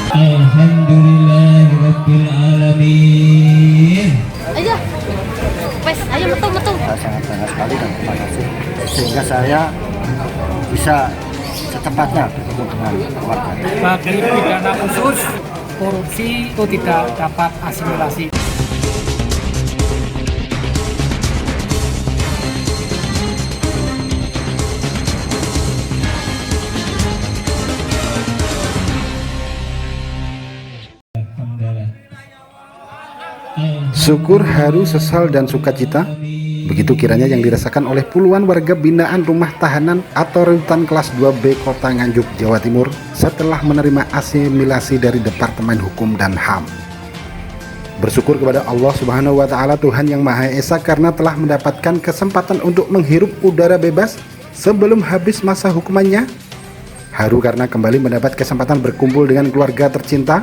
Alhamdulillahirabbil alamin. Ayo, wes, ayo metu. Saya sangat bangga sekali dan terima kasih sehingga saya bisa secepatnya bertemu dengan keluarga. Bagi pidana khusus korupsi itu tidak dapat asimilasi. Syukur, haru, sesal, dan sukacita, begitu kiranya yang dirasakan oleh puluhan warga binaan rumah tahanan atau rutan kelas 2B Kota Nganjuk, Jawa Timur setelah menerima asimilasi dari Departemen Hukum dan HAM. Bersyukur kepada Allah Subhanahu wa Ta'ala, Tuhan yang Maha Esa, karena telah mendapatkan kesempatan untuk menghirup udara bebas sebelum habis masa hukumannya. Haru karena kembali mendapat kesempatan berkumpul dengan keluarga tercinta,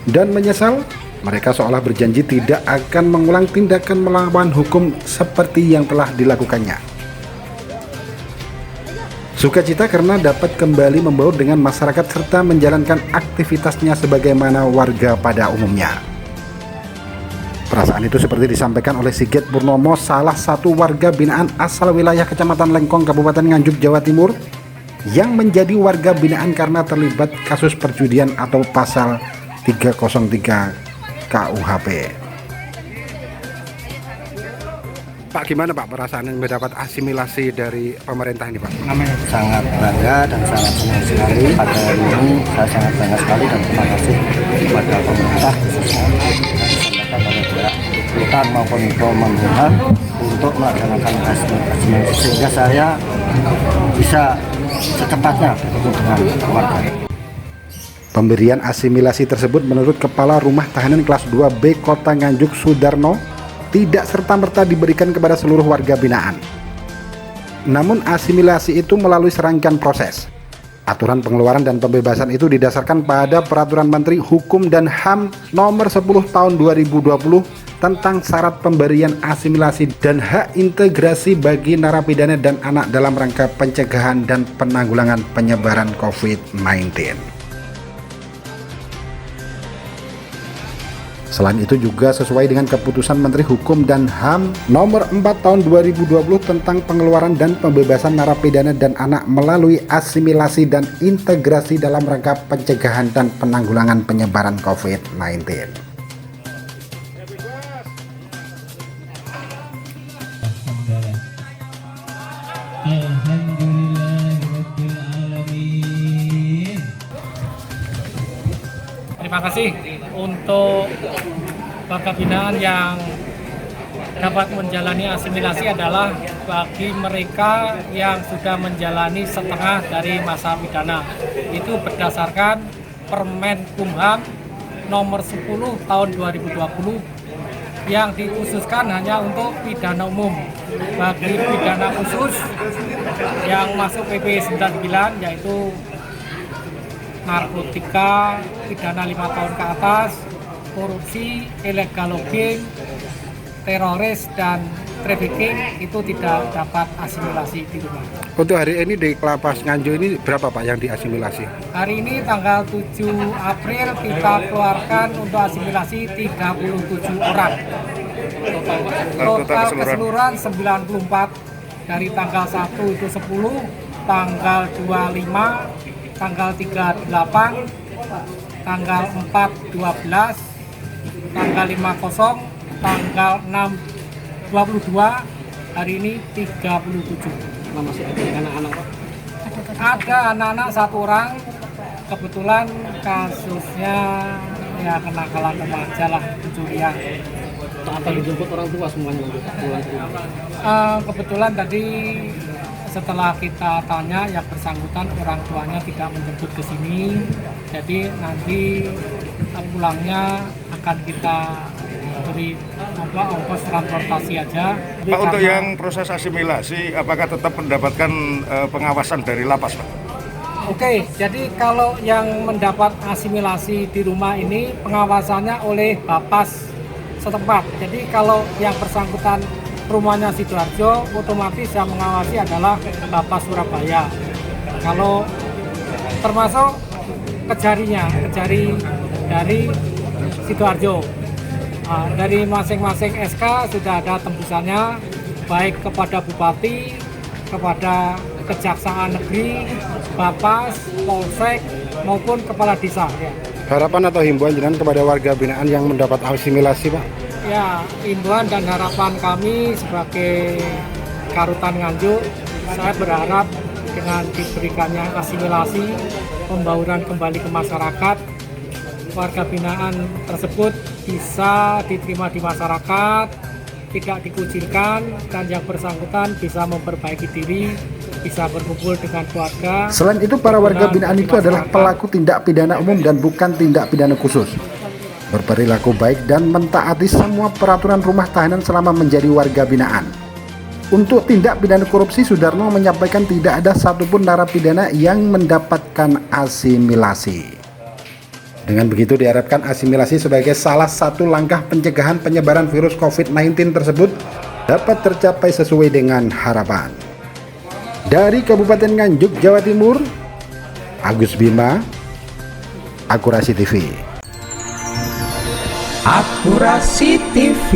dan menyesal mereka seolah berjanji tidak akan mengulang tindakan melawan hukum seperti yang telah dilakukannya. Sukacita karena dapat kembali membaur dengan masyarakat serta menjalankan aktivitasnya sebagaimana warga pada umumnya. Perasaan itu seperti disampaikan oleh Sigit Purnomo, salah satu warga binaan asal wilayah Kecamatan Lengkong, Kabupaten Nganjuk, Jawa Timur, yang menjadi warga binaan karena terlibat kasus perjudian atau pasal 303 KUHP. Pak, gimana Pak perasaan yang mendapat asimilasi dari pemerintah ini Pak? Sangat bangga dan sangat senang sekali. Pada hari ini saya sangat bangga sekali dan terima kasih kepada pemerintah khususnya disampaikan oleh pihak rutan maupun Kemenkumham untuk melaksanakan asimilasi sehingga saya bisa secepatnya bertemu dengan keluarga. Pemberian asimilasi tersebut menurut Kepala Rumah Tahanan Kelas 2B Kota Nganjuk, Sudarno, tidak serta-merta diberikan kepada seluruh warga binaan. Namun asimilasi itu melalui serangkaian proses. Aturan pengeluaran dan pembebasan itu didasarkan pada Peraturan Menteri Hukum dan HAM Nomor 10 Tahun 2020 tentang syarat pemberian asimilasi dan hak integrasi bagi narapidana dan anak dalam rangka pencegahan dan penanggulangan penyebaran COVID-19. Selain itu juga sesuai dengan keputusan Menteri Hukum dan HAM Nomor 4 Tahun 2020 tentang pengeluaran dan pembebasan narapidana dan anak melalui asimilasi dan integrasi dalam rangka pencegahan dan penanggulangan penyebaran COVID-19. Alhamdulillahirabbil alamin. Terima kasih untuk warga binaan yang dapat menjalani asimilasi adalah bagi mereka yang sudah menjalani setengah dari masa pidana. Itu berdasarkan Permen Kumham Nomor 10 Tahun 2020 yang dikhususkan hanya untuk pidana umum. Bagi pidana khusus yang masuk PP 99 yaitu narkotika, pidana 5 tahun ke atas, korupsi, illegal logging, teroris, dan trafficking itu tidak dapat asimilasi di rumah. Untuk hari ini di Lapas Nganjuk ini berapa Pak yang diasimilasi? Hari ini tanggal 7 April kita keluarkan untuk asimilasi 37 orang. Total keseluruhan 94, dari tanggal 1 itu 10, tanggal 25, tanggal 38, tanggal 4 12, tanggal 50, tanggal 6 22, hari ini 37. Masih ada anak-anak Pak? Ada anak-anak 1 orang, kebetulan kasusnya ya kenakalan remaja lah, pencurian. Apa dijemput orang tua semuanya untuk pulang ke rumah? Kebetulan tadi setelah kita tanya yang bersangkutan orang tuanya tidak menjemput ke sini, jadi nanti pulangnya akan kita beri ongkos transportasi aja. Pak, untuk yang proses asimilasi apakah tetap mendapatkan pengawasan dari lapas Pak? Oke, jadi kalau yang mendapat asimilasi di rumah ini pengawasannya oleh Bapas setempat. Jadi kalau yang bersangkutan rumahnya Sidoarjo, otomatis yang mengawasi adalah Bapas Surabaya. Kalau termasuk kejari dari Sidoarjo. Dari masing-masing SK sudah ada tembusannya, baik kepada Bupati, kepada Kejaksaan Negeri, Bapas, Polsek, maupun Kepala Desa. Ya. Harapan atau himbauan jenengan kepada warga binaan yang mendapat asimilasi, Pak? Ya, himbauan dan harapan kami sebagai Karutan Nganjuk, saya berharap dengan diberikannya asimilasi, pembauran kembali ke masyarakat, warga binaan tersebut bisa diterima di masyarakat, tidak dikucilkan, dan yang bersangkutan bisa memperbaiki diri, bisa berkumpul dengan keluarga. Selain itu, para warga binaan itu adalah pelaku tindak pidana umum dan bukan tindak pidana khusus. Berperilaku baik dan mentaati semua peraturan rumah tahanan selama menjadi warga binaan. Untuk tindak pidana korupsi, Sudarno menyampaikan tidak ada satupun narapidana yang mendapatkan asimilasi. Dengan begitu diharapkan asimilasi sebagai salah satu langkah pencegahan penyebaran virus COVID-19 tersebut dapat tercapai sesuai dengan harapan. Dari Kabupaten Nganjuk, Jawa Timur, Agus Bima, Akurasi TV. Akurasi TV.